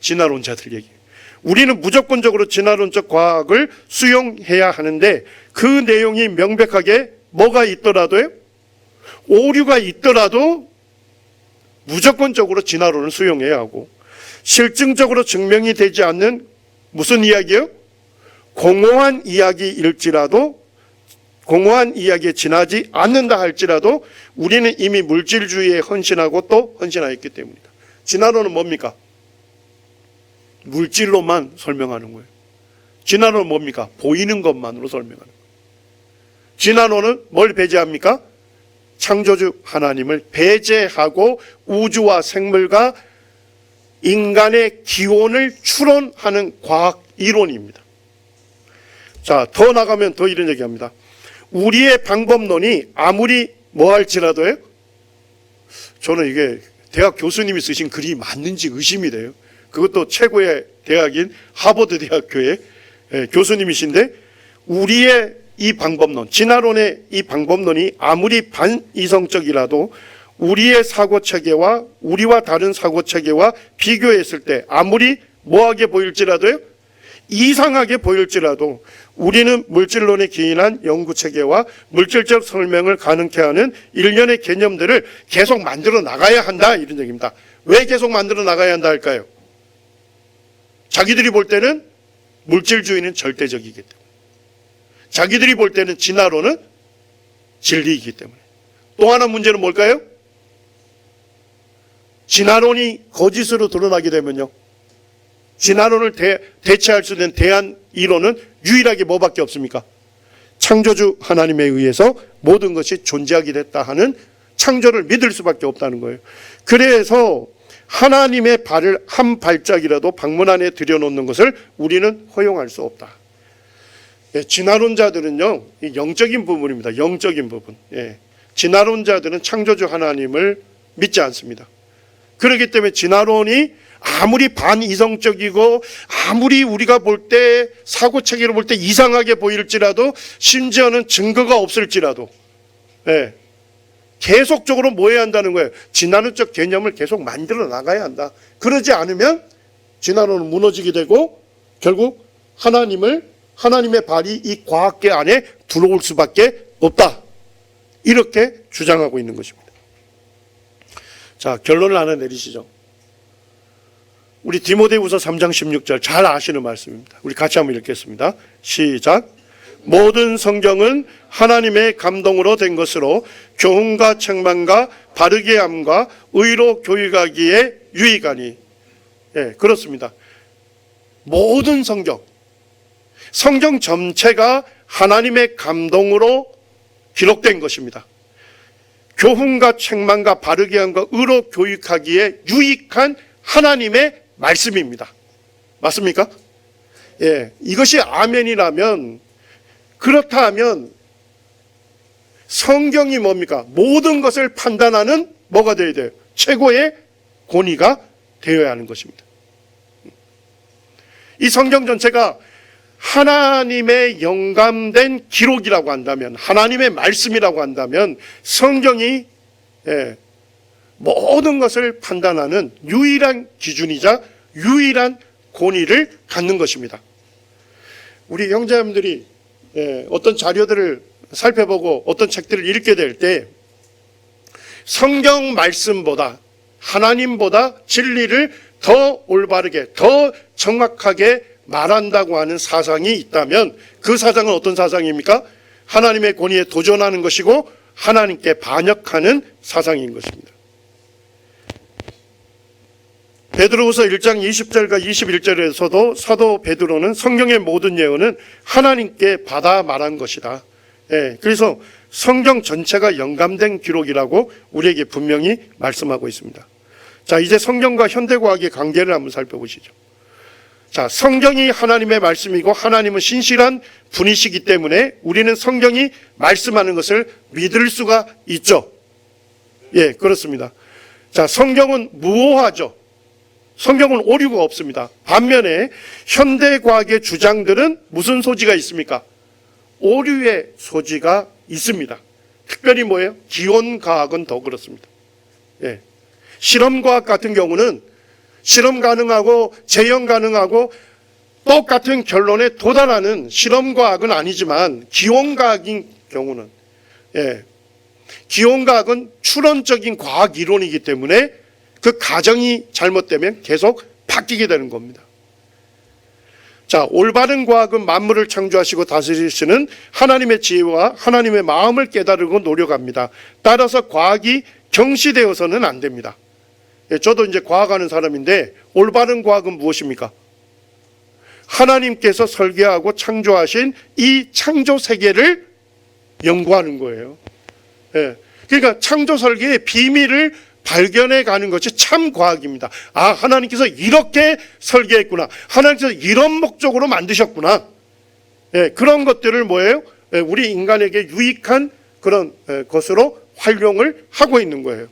진화론자들 얘기해요. 우리는 무조건적으로 진화론적 과학을 수용해야 하는데 그 내용이 명백하게 뭐가 있더라도요? 오류가 있더라도 무조건적으로 진화론을 수용해야 하고 실증적으로 증명이 되지 않는 무슨 이야기예요? 공허한 이야기에 지나지 않는다 할지라도 우리는 이미 물질주의에 헌신하고 또 헌신하였기 때문이다. 진화론은 뭡니까? 물질로만 설명하는 거예요. 진화론은 뭡니까? 보이는 것만으로 설명하는 거예요. 진화론은 뭘 배제합니까? 창조주 하나님을 배제하고 우주와 생물과 인간의 기원을 추론하는 과학 이론입니다. 자, 더 나가면 더 이런 얘기합니다. 우리의 방법론이 아무리 뭐 할지라도요. 저는 이게 대학 교수님이 쓰신 글이 맞는지 의심이 돼요. 그것도 최고의 대학인 하버드 대학교의 교수님이신데 우리의 이 방법론, 진화론의 이 방법론이 아무리 반이성적이라도 우리의 사고체계와 우리와 다른 사고체계와 비교했을 때 아무리 뭐하게 보일지라도요? 이상하게 보일지라도 우리는 물질론에 기인한 연구체계와 물질적 설명을 가능케 하는 일련의 개념들을 계속 만들어 나가야 한다 이런 얘기입니다. 왜 계속 만들어 나가야 한다 할까요? 자기들이 볼 때는 물질주의는 절대적이기 때문에 자기들이 볼 때는 진화론은 진리이기 때문에 또 하나 문제는 뭘까요? 진화론이 거짓으로 드러나게 되면요 진화론을 대체할 수 있는 대안 이론은 유일하게 뭐밖에 없습니까? 창조주 하나님에 의해서 모든 것이 존재하게 됐다 하는 창조를 믿을 수밖에 없다는 거예요. 그래서 하나님의 발을 한 발짝이라도 방문 안에 들여놓는 것을 우리는 허용할 수 없다. 진화론자들은요, 영적인 부분입니다. 영적인 부분. 진화론자들은 창조주 하나님을 믿지 않습니다. 그렇기 때문에 진화론이 아무리 반이성적이고 아무리 우리가 볼 때 사고체계로 볼 때 이상하게 보일지라도 심지어는 증거가 없을지라도 계속적으로 뭐 해야 한다는 거예요? 진화론적 개념을 계속 만들어 나가야 한다. 그러지 않으면 진화론은 무너지게 되고 결국 하나님의 발이 이 과학계 안에 들어올 수밖에 없다. 이렇게 주장하고 있는 것입니다. 자, 결론을 하나 내리시죠. 우리 디모데후서 3장 16절 잘 아시는 말씀입니다. 우리 같이 한번 읽겠습니다. 시작. 모든 성경은 하나님의 감동으로 된 것으로 교훈과 책망과 바르게 함과 의로 교육하기에 유익하니. 예, 그렇습니다. 모든 성경 전체가 하나님의 감동으로 기록된 것입니다. 교훈과 책망과 바르게 함과 의로 교육하기에 유익한 하나님의 말씀입니다. 맞습니까? 예, 이것이 아멘이라면, 그렇다 하면 성경이 뭡니까? 모든 것을 판단하는 뭐가 되어야 돼요? 최고의 권위가 되어야 하는 것입니다. 이 성경 전체가 하나님의 영감된 기록이라고 한다면, 하나님의 말씀이라고 한다면 성경이 모든 것을 판단하는 유일한 기준이자 유일한 권위를 갖는 것입니다. 우리 형제님들이 어떤 자료들을 살펴보고 어떤 책들을 읽게 될 때 성경 말씀보다, 하나님보다 진리를 더 올바르게, 더 정확하게 말한다고 하는 사상이 있다면 그 사상은 어떤 사상입니까? 하나님의 권위에 도전하는 것이고 하나님께 반역하는 사상인 것입니다. 베드로후서 1장 20절과 21절에서도 사도 베드로는 성경의 모든 예언은 하나님께 받아 말한 것이다. 그래서 성경 전체가 영감된 기록이라고 우리에게 분명히 말씀하고 있습니다. 자, 이제 성경과 현대과학의 관계를 한번 살펴보시죠. 자, 성경이 하나님의 말씀이고 하나님은 신실한 분이시기 때문에 우리는 성경이 말씀하는 것을 믿을 수가 있죠. 예, 그렇습니다. 자, 성경은 무오하죠. 성경은 오류가 없습니다. 반면에 현대과학의 주장들은 무슨 소지가 있습니까? 오류의 소지가 있습니다. 특별히 뭐예요? 기원과학은 더 그렇습니다. 예. 실험과학 같은 경우는 실험 가능하고 재현 가능하고 똑같은 결론에 도달하는 실험과학은 아니지만 기원과학인 경우는 기원과학은 추론적인 과학 이론이기 때문에 그 가정이 잘못되면 계속 바뀌게 되는 겁니다. 자, 올바른 과학은 만물을 창조하시고 다스리시는 하나님의 지혜와 하나님의 마음을 깨달으고 노력합니다. 따라서 과학이 경시되어서는 안 됩니다. 저도 이제 과학하는 사람인데 올바른 과학은 무엇입니까? 하나님께서 설계하고 창조하신 이 창조 세계를 연구하는 거예요. 그러니까 창조 설계의 비밀을 발견해 가는 것이 참 과학입니다. 아, 하나님께서 이렇게 설계했구나. 하나님께서 이런 목적으로 만드셨구나. 그런 것들을 뭐예요? 우리 인간에게 유익한 그런 것으로 활용을 하고 있는 거예요.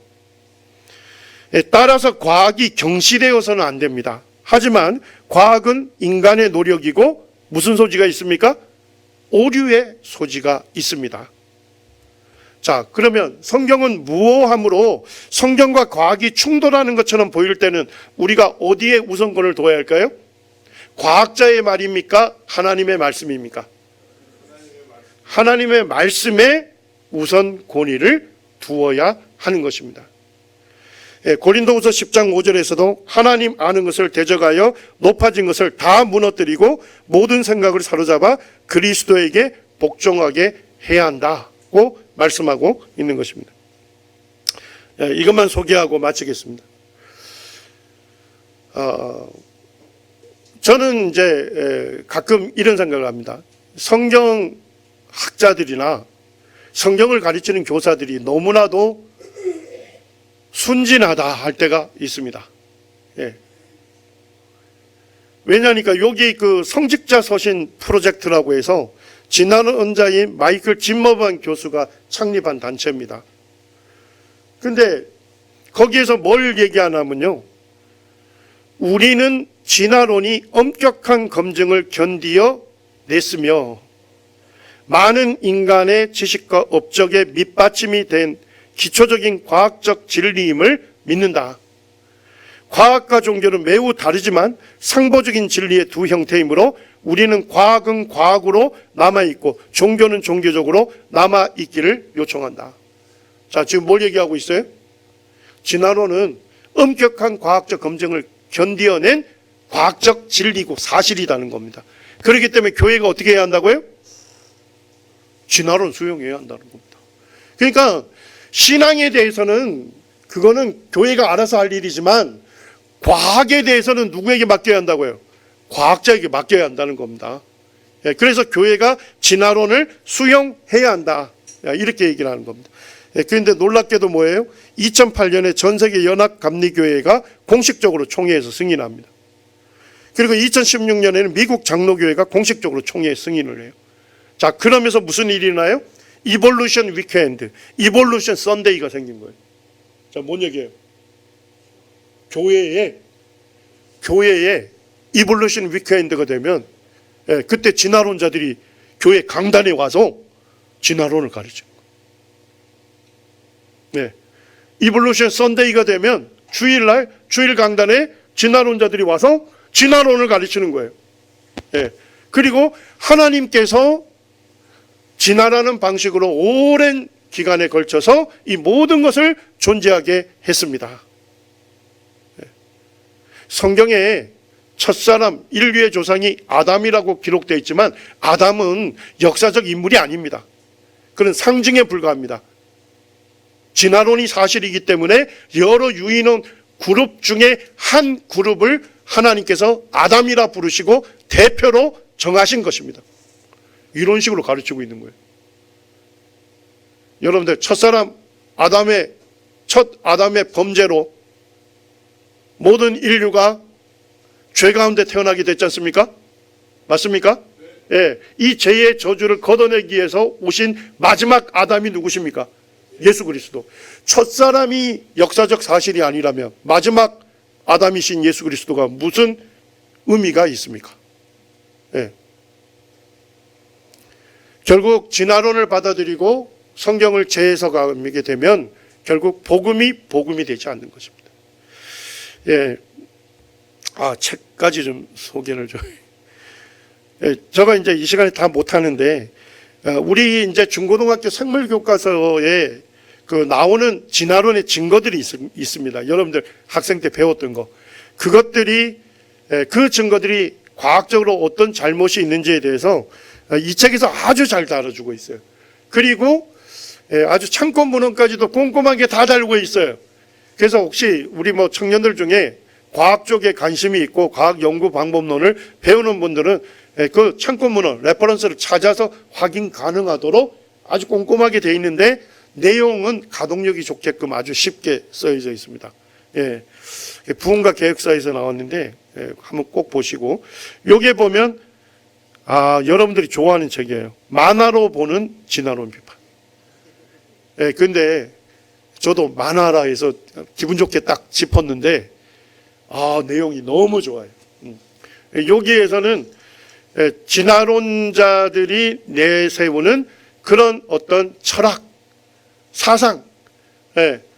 따라서 과학이 경시되어서는 안 됩니다. 하지만 과학은 인간의 노력이고 무슨 소지가 있습니까? 오류의 소지가 있습니다. 자, 그러면 성경은 무오함으로 성경과 과학이 충돌하는 것처럼 보일 때는 우리가 어디에 우선권을 둬야 할까요? 과학자의 말입니까? 하나님의 말씀입니까? 하나님의 말씀에 우선 권위를 두어야 하는 것입니다. 고린도후서 10장 5절에서도 하나님 아는 것을 대적하여 높아진 것을 다 무너뜨리고 모든 생각을 사로잡아 그리스도에게 복종하게 해야 한다고 말씀하고 있는 것입니다. 이것만 소개하고 마치겠습니다. 저는 이제 가끔 이런 생각을 합니다. 성경 학자들이나 성경을 가르치는 교사들이 너무나도 순진하다 할 때가 있습니다. 왜냐하니까 여기 그 성직자 서신 프로젝트라고 해서 진화론자인 마이클 짐머반 교수가 창립한 단체입니다. 근데 거기에서 뭘 얘기하냐면요, 우리는 진화론이 엄격한 검증을 견디어 냈으며 많은 인간의 지식과 업적의 밑받침이 된 기초적인 과학적 진리임을 믿는다. 과학과 종교는 매우 다르지만 상보적인 진리의 두 형태이므로 우리는 과학은 과학으로 남아있고 종교는 종교적으로 남아있기를 요청한다. 자, 지금 뭘 얘기하고 있어요? 진화론은 엄격한 과학적 검증을 견디어낸 과학적 진리고 사실이라는 겁니다. 그렇기 때문에 교회가 어떻게 해야 한다고요? 진화론 수용해야 한다는 겁니다. 그러니까 신앙에 대해서는 그거는 교회가 알아서 할 일이지만 과학에 대해서는 누구에게 맡겨야 한다고요? 과학자에게 맡겨야 한다는 겁니다. 그래서 교회가 진화론을 수용해야 한다. 이렇게 얘기를 하는 겁니다. 그런데 놀랍게도 뭐예요? 2008년에 전세계 연합감리교회가 공식적으로 총회에서 승인합니다. 그리고 2016년에는 미국 장로교회가 공식적으로 총회에 승인을 해요. 자, 그러면서 무슨 일이 나요? 이볼루션 위크엔드, 이볼루션 썬데이가 생긴 거예요. 자, 뭔 얘기예요? 교회에 이볼루션 위크엔드가 되면 그때 진화론자들이 교회 강단에 와서 진화론을 가르쳐요. 네. 이볼루션 썬데이가 되면 주일날 주일 강단에 진화론자들이 와서 진화론을 가르치는 거예요. 네. 그리고 하나님께서 진화라는 방식으로 오랜 기간에 걸쳐서 이 모든 것을 존재하게 했습니다. 네. 성경에 첫사람 인류의 조상이 아담이라고 기록되어 있지만 아담은 역사적 인물이 아닙니다. 그는 상징에 불과합니다. 진화론이 사실이기 때문에 여러 유인원 그룹 중에 한 그룹을 하나님께서 아담이라 부르시고 대표로 정하신 것입니다. 이런 식으로 가르치고 있는 거예요. 여러분들 첫사람 첫 아담의 범죄로 모든 인류가 죄 가운데 태어나게 됐지 않습니까? 맞습니까? 예, 이 죄의 저주를 걷어내기 위해서 오신 마지막 아담이 누구십니까? 예수 그리스도. 첫사람이 역사적 사실이 아니라면 마지막 아담이신 예수 그리스도가 무슨 의미가 있습니까? 예. 결국 진화론을 받아들이고 성경을 재해석하게 되면 결국 복음이 되지 않는 것입니다. 예. 책까지 좀 소개를 좀. 예, 제가 이제 이 시간에 다 못하는데, 우리 이제 중고등학교 생물교과서에 그 나오는 진화론의 증거들이 있습니다. 여러분들 학생 때 배웠던 거. 그것들이, 그 증거들이 과학적으로 어떤 잘못이 있는지에 대해서 이 책에서 아주 잘 다뤄주고 있어요. 그리고 아주 창권 문헌까지도 꼼꼼하게 다 다루고 있어요. 그래서 혹시 우리 뭐 청년들 중에 과학 쪽에 관심이 있고 과학 연구 방법론을 배우는 분들은 그 창권 문헌, 레퍼런스를 찾아서 확인 가능하도록 아주 꼼꼼하게 되어 있는데 내용은 가동력이 좋게끔 아주 쉽게 써져 있습니다. 예. 부흥과 계획사에서 나왔는데 한번 꼭 보시고, 여기에 보면 여러분들이 좋아하는 책이에요. 만화로 보는 진화론 비판. 예, 근데 저도 만화라 해서 기분 좋게 딱 짚었는데 내용이 너무 좋아요. 여기에서는 진화론자들이 내세우는 그런 어떤 철학, 사상,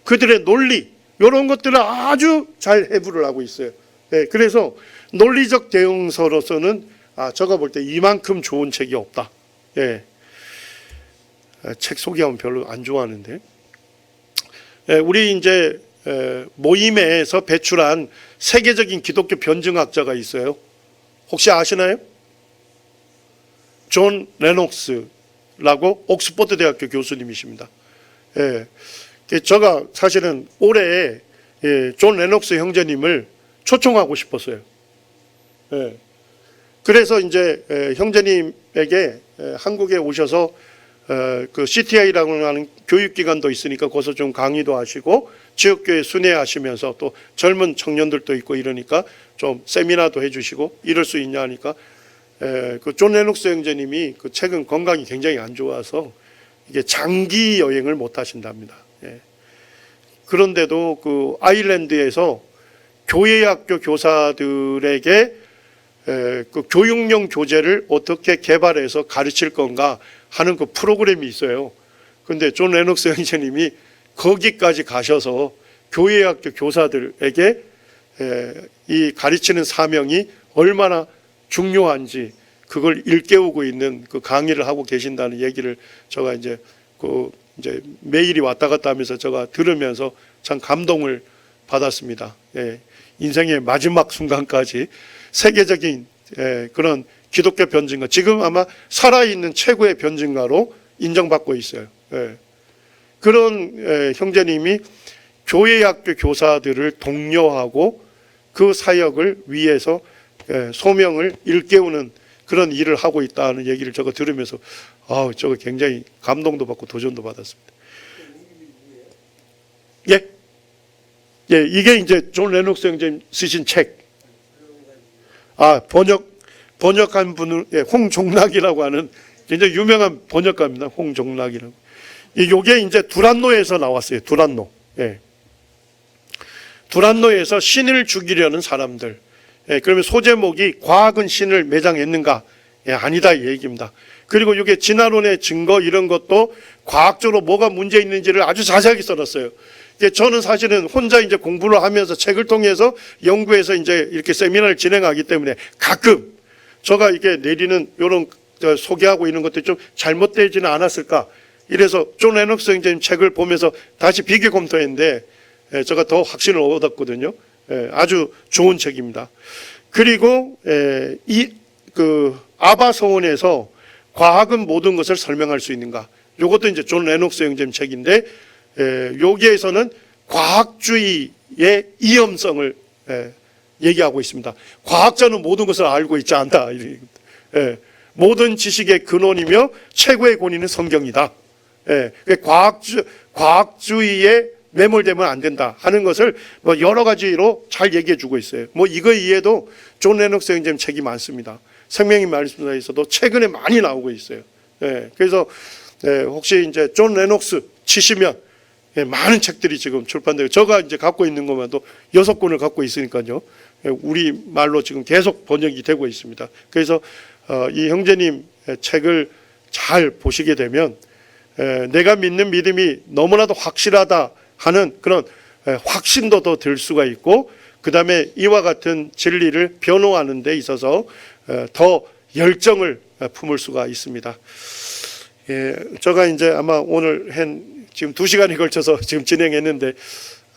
그들의 논리, 이런 것들을 아주 잘 해부를 하고 있어요. 그래서 논리적 대응서로서는 제가 볼 때 이만큼 좋은 책이 없다. 책 소개하면 별로 안 좋아하는데, 우리 이제 모임에서 배출한 세계적인 기독교 변증학자가 있어요. 혹시 아시나요? 존 레녹스라고 옥스퍼드 대학교 교수님이십니다. 제가 사실은 올해 존 레녹스 형제님을 초청하고 싶었어요. 그래서 이제 형제님에게 한국에 오셔서 그 CTI라고 하는 교육기관도 있으니까 거기서 좀 강의도 하시고 지역교회 순회하시면서 또 젊은 청년들도 있고 이러니까 좀 세미나도 해주시고 이럴 수 있냐 하니까 그 존 레녹스 형제님이 그 최근 건강이 굉장히 안 좋아서 이게 장기 여행을 못 하신답니다. 그런데도 그 아일랜드에서 교회학교 교사들에게 그 교육용 교재를 어떻게 개발해서 가르칠 건가 하는 그 프로그램이 있어요. 근데 존 레녹스 형제님이 거기까지 가셔서 교회학교 교사들에게 이 가르치는 사명이 얼마나 중요한지 그걸 일깨우고 있는 그 강의를 하고 계신다는 얘기를 제가 이제 매일이 왔다 갔다 하면서 제가 들으면서 참 감동을 받았습니다. 인생의 마지막 순간까지 세계적인 그런 기독교 변증가, 지금 아마 살아있는 최고의 변증가로 인정받고 있어요. 그런 형제님이 교회학교 교사들을 독려하고 그 사역을 위해서 소명을 일깨우는 그런 일을 하고 있다는 얘기를 제가 들으면서 저거 굉장히 감동도 받고 도전도 받았습니다. 이게 이제 존 레녹스 형제님 쓰신 책. 번역한 분은 홍종락이라고 하는 굉장히 유명한 번역가입니다. 홍종락이라고. 이게 이제 두란노에서 나왔어요. 두란노. 두란노에서 신을 죽이려는 사람들. 그러면 소제목이 과학은 신을 매장했는가? 아니다 이 얘기입니다. 그리고 이게 진화론의 증거 이런 것도 과학적으로 뭐가 문제 있는지를 아주 자세하게 써놨어요. 저는 사실은 혼자 이제 공부를 하면서 책을 통해서 연구해서 이제 이렇게 세미나를 진행하기 때문에 가끔 제가 이게 내리는 이런 소개하고 있는 것들이 좀 잘못되지는 않았을까? 이래서 존 레녹스 형제님 책을 보면서 다시 비교 검토했는데 제가 더 확신을 얻었거든요. 아주 좋은 책입니다. 그리고 아바서원에서 과학은 모든 것을 설명할 수 있는가? 이것도 이제 존 레녹스 형제님 책인데 여기에서는 과학주의의 위험성을 얘기하고 있습니다. 과학자는 모든 것을 알고 있지 않다. 모든 지식의 근원이며 최고의 권위는 성경이다. 과학주의에 매몰되면 안 된다 하는 것을 뭐 여러 가지로 잘 얘기해 주고 있어요. 뭐 이거 이외에도 존 레녹스 형제님 책이 많습니다. 생명의 말씀사에서도 최근에 많이 나오고 있어요. 그래서 혹시 이제 존 레녹스 치시면 많은 책들이 지금 출판되고 제가 이제 갖고 있는 것만도 6권을 갖고 있으니까요. 우리 말로 지금 계속 번역이 되고 있습니다. 그래서 이 형제님 책을 잘 보시게 되면 내가 믿는 믿음이 너무나도 확실하다 하는 그런 확신도 더 들 수가 있고, 그 다음에 이와 같은 진리를 변호하는 데 있어서 더 열정을 품을 수가 있습니다. 제가 이제 아마 오늘 지금 2시간에 걸쳐서 지금 진행했는데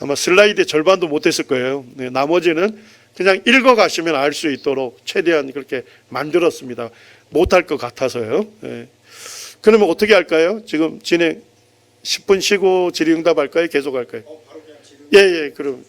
아마 슬라이드 절반도 못했을 거예요. 나머지는 그냥 읽어가시면 알 수 있도록 최대한 그렇게 만들었습니다. 못할 것 같아서요. 그러면 어떻게 할까요? 지금 진행 10분 쉬고 질의응답 할까요? 계속 할까요? 바로 그냥 그럼